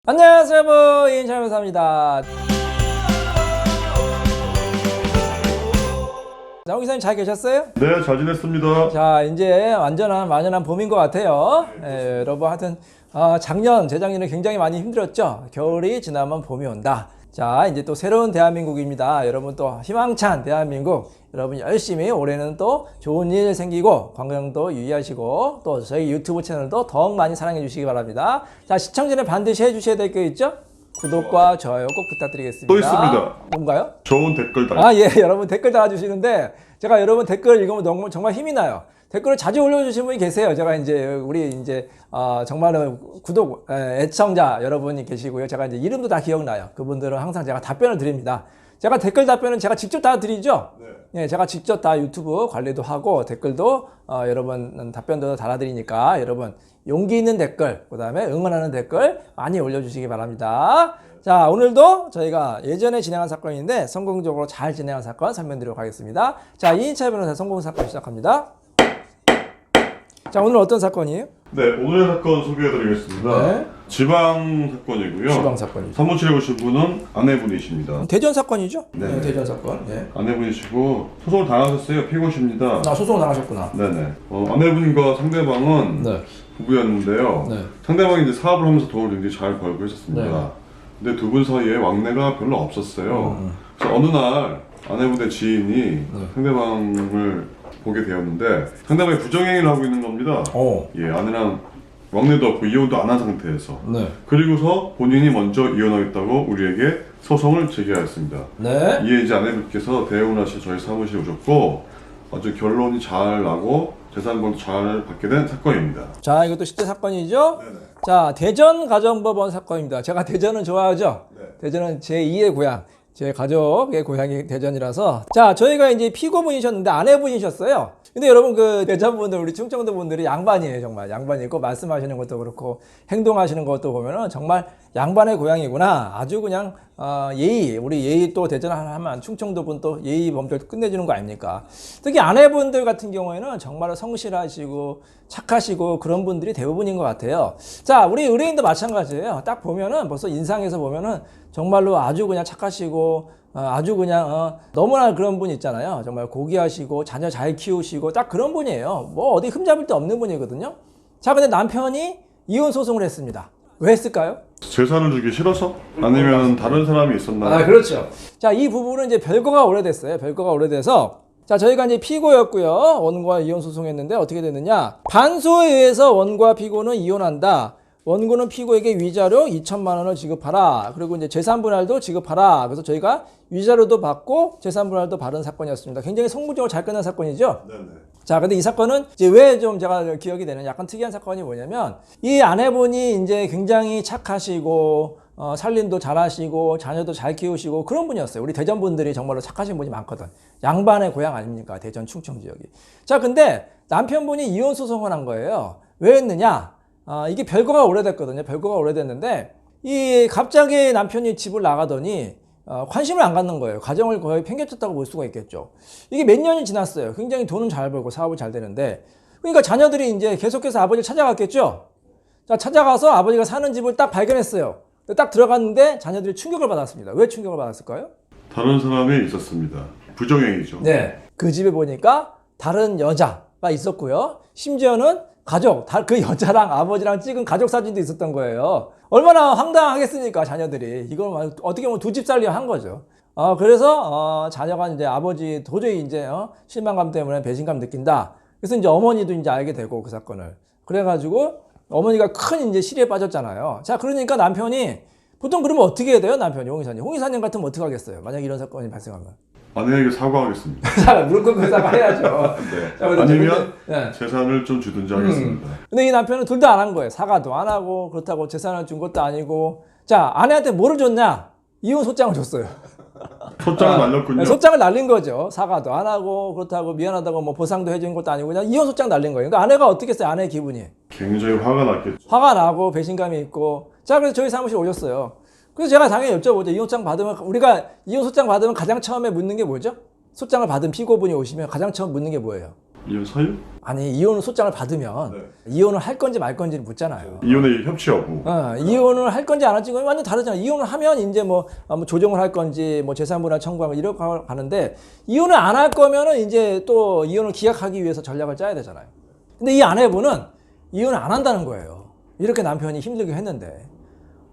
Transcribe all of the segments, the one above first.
안녕하세요, 여러분. 이인찬 변호사입니다. 자, 홍 기사님 잘 계셨어요? 네, 잘 지냈습니다. 자, 이제 완연한 봄인 것 같아요. 여러분, 하여튼, 재작년에 굉장히 많이 힘들었죠? 겨울이 지나면 봄이 온다. 자, 이제 또 새로운 대한민국입니다. 여러분 또 희망찬 대한민국. 여러분 열심히 올해는 또 좋은 일 생기고 건강도 유의하시고 또 저희 유튜브 채널도 더욱 많이 사랑해 주시기 바랍니다. 자, 시청 전에 반드시 해주셔야 될 거 있죠? 구독과 좋아요 꼭 부탁드리겠습니다. 또 있습니다. 뭔가요? 좋은 댓글 달. 예, 여러분 댓글 달아주시는데 제가 여러분 댓글 읽으면 너무 정말 힘이 나요. 댓글을 자주 올려주신 분이 계세요. 제가 정말로 애청자 여러분이 계시고요. 제가 이제 이름도 다 기억나요. 그분들은 항상 제가 답변을 드립니다. 제가 댓글 답변은 제가 직접 다 드리죠. 네, 제가 직접 다 유튜브 관리도 하고 댓글도 여러분 답변도 달아드리니까 여러분 용기 있는 댓글, 그 다음에 응원하는 댓글 많이 올려주시기 바랍니다. 자, 오늘도 저희가 예전에 진행한 사건인데 성공적으로 잘 진행한 사건 설명드리도록 하겠습니다. 자, 이인찬 변호사 성공 사건 시작합니다. 자, 오늘 어떤 사건이에요? 네, 오늘의 사건 소개해드리겠습니다. 네. 지방 사건이고요. 지방 사건이죠. 사무실에 오신 분은 아내분이십니다. 대전 사건이죠? 네. 대전 사건. 네. 아내분이시고 소송을 당하셨어요. 피고십니다. 소송을 당하셨구나. 네네. 아내분과 상대방은 네. 부부였는데요. 네. 상대방이 이제 사업을 하면서 돈을 굉장히 잘 벌고 있었습니다. 네. 근데 두 분 사이에 왕래가 별로 없었어요. 그래서 어느 날 아내분의 지인이 상대방을 보게 되었는데 상대방이 부정행위를 하고 있는 겁니다. 예, 아내랑 왕래도 없고 이혼도 안 한 상태에서. 네. 그리고서 본인이 먼저 이혼하겠다고 우리에게 소송을 제기하였습니다. 네. 이에 이제 아내분께서 대응을 하셔서 저희 사무실에 오셨고 아주 결론이 잘 나고 재산권도 잘 받게 된 사건입니다. 자, 이것도 실제 사건이죠? 네네. 자, 대전 가정법원 사건입니다. 제가 대전은 좋아하죠? 네. 대전은 제2의 고향. 제 가족의 고향이 대전이라서. 자, 저희가 이제 피고분이셨는데 아내분이셨어요. 근데 여러분 그 대전분들, 우리 충청도 분들이 양반이에요. 정말 양반이고 말씀하시는 것도 그렇고 행동하시는 것도 보면은 정말 양반의 고향이구나. 아주 그냥 우리 예의 또 대전 하면 충청도 분 또 예의 범절 끝내주는 거 아닙니까? 특히 아내분들 같은 경우에는 정말 성실하시고 착하시고 그런 분들이 대부분인 것 같아요. 자, 우리 의뢰인도 마찬가지예요. 딱 보면은 벌써 인상에서 보면은 정말로 아주 그냥 착하시고 아주 그냥 너무나 그런 분 있잖아요. 정말 고귀하시고 자녀 잘 키우시고 딱 그런 분이에요. 뭐 어디 흠잡을 데 없는 분이거든요. 자, 근데 남편이 이혼 소송을 했습니다. 왜 했을까요? 재산을 주기 싫어서? 아니면 다른 사람이 있었나요? 그렇죠. 자, 이 부분은 이제 별거가 오래됐어요. 별거가 오래돼서 자, 저희가 이제 피고였고요. 원고와 이혼 소송했는데 어떻게 됐느냐? 반소에 의해서 원고와 피고는 이혼한다. 원고는 피고에게 위자료 2천만 원을 지급하라. 그리고 이제 재산분할도 지급하라. 그래서 저희가 위자료도 받고 재산분할도 받은 사건이었습니다. 굉장히 성공적으로 잘 끝난 사건이죠. 네네. 자, 근데 이 사건은 이제 왜 좀 제가 기억이 되는 약간 특이한 사건이 뭐냐면 이 아내분이 이제 굉장히 착하시고 살림도 잘하시고 자녀도 잘 키우시고 그런 분이었어요. 우리 대전 분들이 정말로 착하신 분이 많거든. 양반의 고향 아닙니까? 대전 충청 지역이. 자, 근데 남편분이 이혼 소송을 한 거예요. 왜 했느냐? 이게 별거가 오래됐거든요. 별거가 오래됐는데 이 갑자기 남편이 집을 나가더니 관심을 안 갖는 거예요. 가정을 거의 팽개쳤다고 볼 수가 있겠죠. 이게 몇 년이 지났어요. 굉장히 돈은 잘 벌고 사업을 잘 되는데 그러니까 자녀들이 이제 계속해서 아버지를 찾아갔겠죠. 자, 찾아가서 아버지가 사는 집을 딱 발견했어요. 딱 들어갔는데 자녀들이 충격을 받았습니다. 왜 충격을 받았을까요? 다른 사람이 있었습니다. 부정행위죠. 네. 그 집에 보니까 다른 여자가 있었고요. 심지어는 그 여자랑 아버지랑 찍은 가족 사진도 있었던 거예요. 얼마나 황당하겠습니까, 자녀들이. 이걸 어떻게 보면 두 집 살림 한 거죠. 그래서, 자녀가 이제 아버지 도저히 이제, 실망감 때문에 배신감 느낀다. 그래서 이제 어머니도 이제 알게 되고, 그 사건을. 그래가지고, 어머니가 큰 이제 시리에 빠졌잖아요. 자, 그러니까 남편이, 보통 그러면 어떻게 해야 돼요, 남편이, 홍 이사님? 홍 이사님 같으면 어떻게 하겠어요? 만약 이런 사건이 발생하면. 아내에게 사과하겠습니다. 무릎 꿇고 사과해야죠. 네. 자, 아니면 네. 재산을 좀 주든지 하겠습니다. 근데 이 남편은 둘 다 안 한 거예요. 사과도 안 하고 그렇다고 재산을 준 것도 아니고. 자, 아내한테 뭐를 줬냐? 이혼 소장을 줬어요. 소장을 날렸군요. 소장을 날린 거죠. 사과도 안 하고 그렇다고 미안하다고 뭐 보상도 해준 것도 아니고 그냥 이혼 소장 날린 거예요. 그러니까 아내가 어떻게 했어요? 아내의 기분이. 굉장히 화가 났겠죠. 화가 나고 배신감이 있고. 자, 그래서 저희 사무실에 오셨어요. 그래서 제가 당연히 여쭤보죠. 이혼 소장 받으면 우리가 이혼 소장 받으면 가장 처음에 묻는 게 뭐죠? 소장을 받은 피고분이 오시면 가장 처음 묻는 게 뭐예요? 이혼 사유? 아니 이혼 소장을 받으면 네. 이혼을 할 건지 말 건지를 묻잖아요. 이혼의 협치 여부. 이혼을 할 건지 안 할지 는 완전 다르잖아요. 이혼을 하면 이제 뭐 조정을 할 건지 뭐 재산분할 청구하고 이렇게 가는데 이혼을 안 할 거면은 이제 또 이혼을 기약하기 위해서 전략을 짜야 되잖아요. 근데 이 아내분은 이혼을 안 한다는 거예요. 이렇게 남편이 힘들게 했는데.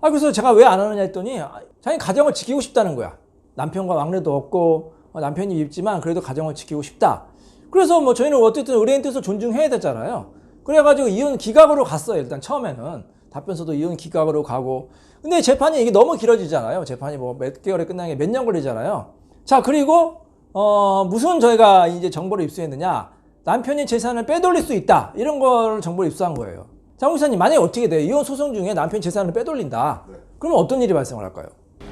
그래서 제가 왜 안 하느냐 했더니 자기 가정을 지키고 싶다는 거야. 남편과 왕래도 없고 남편이 밉지만 그래도 가정을 지키고 싶다. 그래서 뭐 저희는 어쨌든 의뢰인 뜻을 존중해야 되잖아요. 그래가지고 이혼 기각으로 갔어요. 일단 처음에는 답변서도 이혼 기각으로 가고. 근데 재판이 이게 너무 길어지잖아요. 재판이 뭐 몇 개월에 끝나는 게 몇 년 걸리잖아요. 자, 그리고 무슨 저희가 이제 정보를 입수했느냐? 남편이 재산을 빼돌릴 수 있다. 이런 걸 정보를 입수한 거예요. 자, 홍 기사님, 만약에 어떻게 돼요? 이혼 소송 중에 남편 재산을 빼돌린다. 네. 그러면 어떤 일이 발생을 할까요?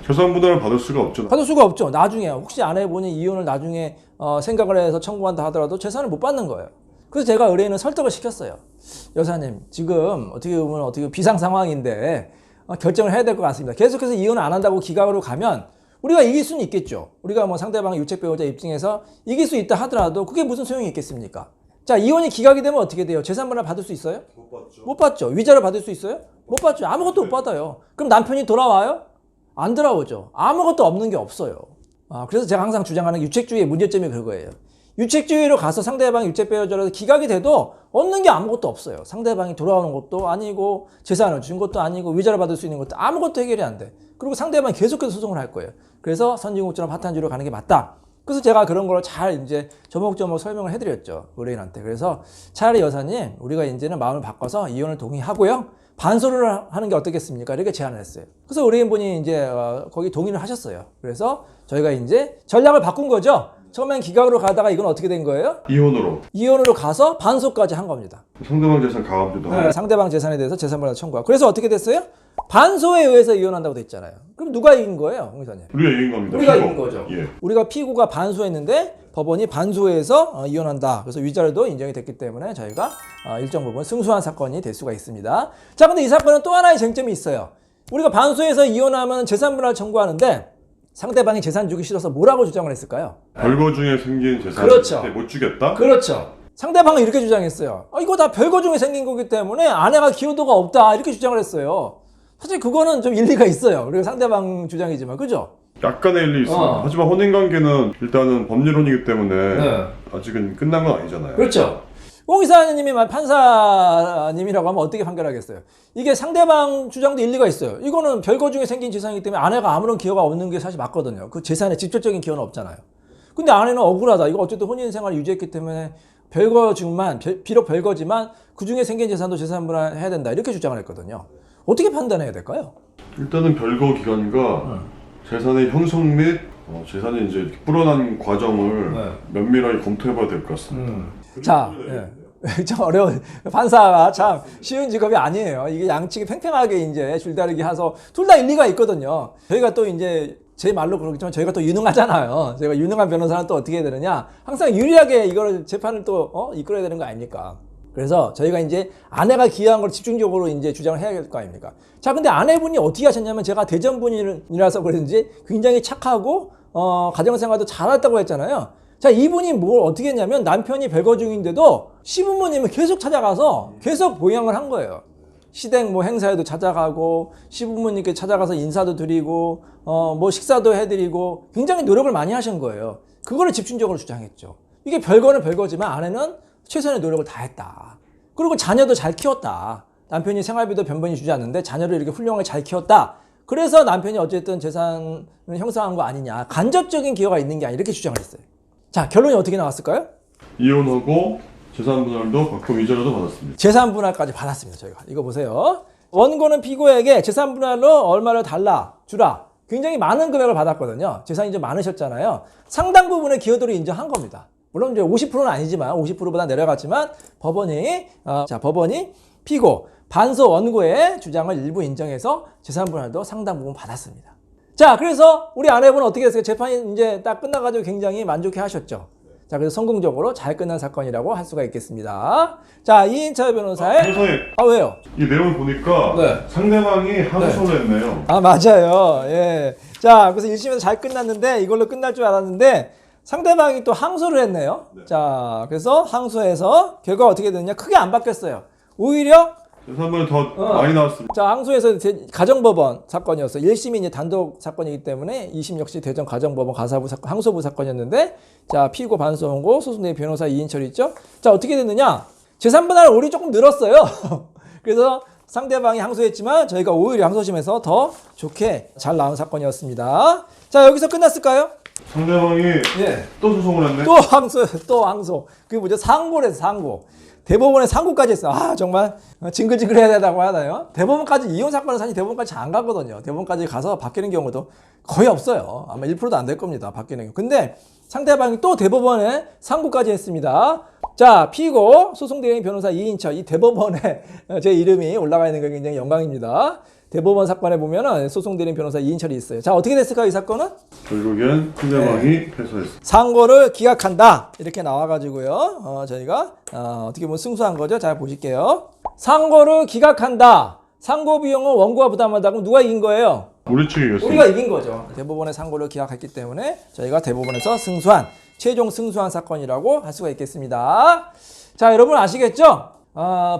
재산 분할을 받을 수가 없죠. 받을 수가 없죠. 나중에 혹시 아내분이 이혼을 나중에 생각을 해서 청구한다 하더라도 재산을 못 받는 거예요. 그래서 제가 의뢰인을 설득을 시켰어요. 여사님, 지금 어떻게 보면 어떻게 비상 상황인데 결정을 해야 될 것 같습니다. 계속해서 이혼을 안 한다고 기각으로 가면 우리가 이길 수는 있겠죠. 우리가 뭐 상대방의 유책 배우자 입증해서 이길 수 있다 하더라도 그게 무슨 소용이 있겠습니까? 자, 이혼이 기각이 되면 어떻게 돼요? 재산 분할 받을 수 있어요? 못 받죠. 못 받죠. 위자료 받을 수 있어요? 못 받죠. 아무것도 못 받아요. 그럼 남편이 돌아와요? 안 돌아오죠. 아무것도 없는 게 없어요. 그래서 제가 항상 주장하는 유책주의의 문제점이 그거예요. 유책주의로 가서 상대방이 유책 배우자라서 기각이 돼도 얻는 게 아무것도 없어요. 상대방이 돌아오는 것도 아니고 재산을 준 것도 아니고 위자료 받을 수 있는 것도 아무것도 해결이 안 돼. 그리고 상대방이 계속해서 소송을 할 거예요. 그래서 선진국처럼 파탄주의로 가는 게 맞다. 그래서 제가 그런 걸 잘 이제 조목조목 설명을 해드렸죠. 의뢰인한테. 그래서 차라리 여사님, 우리가 이제는 마음을 바꿔서 이혼을 동의하고요. 반소를 하는 게 어떻겠습니까? 이렇게 제안을 했어요. 그래서 의뢰인분이 이제 거기 동의를 하셨어요. 그래서 저희가 이제 전략을 바꾼 거죠. 처음엔 기각으로 가다가 이건 어떻게 된 거예요? 이혼으로 가서 반소까지 한 겁니다. 상대방 재산 가압류도 하고. 상대방 재산에 대해서 재산분할 청구하고. 그래서 어떻게 됐어요? 반소에 의해서 이혼한다고 됐잖아요. 그럼 누가 이긴 거예요, 홍 기사님? 우리가 이긴 겁니다. 우리가 피고. 이긴 거죠. 예. 우리가 피고가 반소했는데 법원이 반소해서 이혼한다. 그래서 위자료도 인정이 됐기 때문에 저희가 일정 부분 승소한 사건이 될 수가 있습니다. 자, 근데 이 사건은 또 하나의 쟁점이 있어요. 우리가 반소해서 이혼하면 재산분할 청구하는데 상대방이 재산 주기 싫어서 뭐라고 주장을 했을까요? 별거 중에 생긴 재산을 그렇죠. 못 주겠다? 그렇죠. 상대방은 이렇게 주장했어요. 이거 다 별거 중에 생긴 거기 때문에 아내가 기여도가 없다. 이렇게 주장을 했어요. 사실 그거는 좀 일리가 있어요. 그리고 상대방 주장이지만, 그죠? 약간의 일리 있습니다. 하지만 혼인관계는 일단은 법률혼이기 때문에 아직은 끝난 건 아니잖아요. 그렇죠. 홍 기사님이 판사님이라고 하면 어떻게 판결하겠어요? 이게 상대방 주장도 일리가 있어요. 이거는 별거 중에 생긴 재산이기 때문에 아내가 아무런 기여가 없는 게 사실 맞거든요. 그 재산에 직접적인 기여는 없잖아요. 근데 아내는 억울하다. 이거 어쨌든 혼인 생활을 유지했기 때문에 별거 중만, 비록 별거지만 그 중에 생긴 재산도 재산분할 해야 된다. 이렇게 주장을 했거든요. 어떻게 판단해야 될까요? 일단은 별거 기간과 재산의 형성 및 재산이 이제 불어난 과정을 면밀하게 검토해봐야 될 것 같습니다. 자, 좀 어려운, 판사가 참 쉬운 직업이 아니에요. 이게 양측이 팽팽하게 이제 줄다리기 해서 둘 다 일리가 있거든요. 저희가 또 이제 제 말로 그렇겠지만 저희가 또 유능하잖아요. 저희가 유능한 변호사는 또 어떻게 해야 되느냐. 항상 유리하게 이걸 재판을 또 이끌어야 되는 거 아닙니까? 그래서 저희가 이제 아내가 기여한 걸 집중적으로 이제 주장을 해야 될 거 아닙니까? 자, 근데 아내분이 어떻게 하셨냐면 제가 대전분이라서 그런지 굉장히 착하고, 가정생활도 잘했다고 했잖아요. 자, 이분이 뭘 어떻게 했냐면 남편이 별거 중인데도 시부모님을 계속 찾아가서 계속 보양을 한 거예요. 시댁 뭐 행사에도 찾아가고 시부모님께 찾아가서 인사도 드리고 뭐 식사도 해드리고 굉장히 노력을 많이 하신 거예요. 그거를 집중적으로 주장했죠. 이게 별거는 별거지만 아내는 최선의 노력을 다했다. 그리고 자녀도 잘 키웠다. 남편이 생활비도 변변히 주지 않는데 자녀를 이렇게 훌륭하게 잘 키웠다. 그래서 남편이 어쨌든 재산을 형성한 거 아니냐. 간접적인 기여가 있는 게 아니라 이렇게 주장을 했어요. 자, 결론이 어떻게 나왔을까요? 이혼하고 재산분할도 받고 위자료도 받았습니다. 재산분할까지 받았습니다. 저희가 이거 보세요. 원고는 피고에게 재산분할로 얼마를 주라. 굉장히 많은 금액을 받았거든요. 재산이 좀 많으셨잖아요. 상당 부분의 기여도를 인정한 겁니다. 물론 이제 50%는 아니지만 50%보다 내려갔지만 법원이 피고 반소 원고의 주장을 일부 인정해서 재산분할도 상당 부분 받았습니다. 자, 그래서 우리 아내분은 어떻게 됐어요? 재판이 이제 딱 끝나가지고 굉장히 만족해 하셨죠. 자, 그래서 성공적으로 잘 끝난 사건이라고 할 수가 있겠습니다. 자, 이인철 변호사의. 변호사님. 왜요? 이 내용을 보니까 상대방이 항소를 했네요. 맞아요. 예. 자, 그래서 1심에서 잘 끝났는데 이걸로 끝날 줄 알았는데 상대방이 또 항소를 했네요. 네. 자, 그래서 항소해서 결과가 어떻게 됐느냐? 크게 안 바뀌었어요. 오히려 재산분이 더 많이 나왔습니다. 자, 항소에서 가정법원 사건이었어요. 1심이 이제 단독 사건이기 때문에 2심 역시 대전 가정법원 가사부 사건, 항소부 사건이었는데, 자, 피고 반소홍고 소송대행 변호사 이인철 있죠? 자, 어떻게 됐느냐? 재산분할 오히려 조금 늘었어요. 그래서 상대방이 항소했지만 저희가 오히려 항소심에서 더 좋게 잘 나온 사건이었습니다. 자, 여기서 끝났을까요? 상대방이 예. 또 소송을 했네. 또 항소, 또 항소. 그게 뭐죠? 상고래서 상고. 대법원에 상고까지 했어. 아, 정말 징글징글 해야 된다고 하나요? 대법원까지, 이혼 사건은 사실 대법원까지 안 가거든요. 대법원까지 가서 바뀌는 경우도 거의 없어요. 아마 1%도 안 될 겁니다. 바뀌는 경우. 근데 상대방이 또 대법원에 상고까지 했습니다. 자, 피고 소송대행 변호사 이인철, 이 대법원에 제 이름이 올라가 있는 게 굉장히 영광입니다. 대법원 사건에 보면은 소송대행 변호사 이인철이 있어요. 자, 어떻게 됐을까요, 이 사건은? 결국엔 상대방이 패소했습니다. 상고를 기각한다 이렇게 나와가지고요. 저희가 어떻게 보면 승소한 거죠. 잘 보실게요. 상고를 기각한다. 상고 비용은 원고가 부담한다. 그럼 누가 이긴 거예요? 우리 측이 이겼습니다. 우리가 이긴 거죠. 대법원의 상고를 기각했기 때문에 저희가 대법원에서 승소한, 최종 승소한 사건이라고 할 수가 있겠습니다. 자, 여러분 아시겠죠?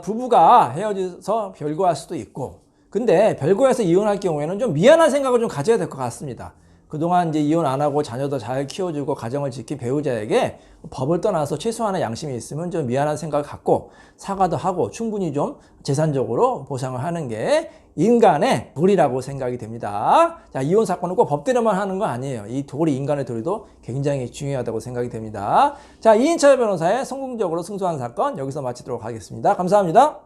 부부가 헤어져서 별거할 수도 있고, 근데 별거해서 이혼할 경우에는 좀 미안한 생각을 좀 가져야 될 것 같습니다. 그동안 이제 이혼 안 하고 자녀도 잘 키워주고 가정을 지킨 배우자에게 법을 떠나서 최소한의 양심이 있으면 좀 미안한 생각을 갖고 사과도 하고 충분히 좀 재산적으로 보상을 하는 게 인간의 도리라고 생각이 됩니다. 자, 이혼 사건은 꼭 법대로만 하는 거 아니에요. 이 도리, 인간의 도리도 굉장히 중요하다고 생각이 됩니다. 자, 이인철 변호사의 성공적으로 승소한 사건 여기서 마치도록 하겠습니다. 감사합니다.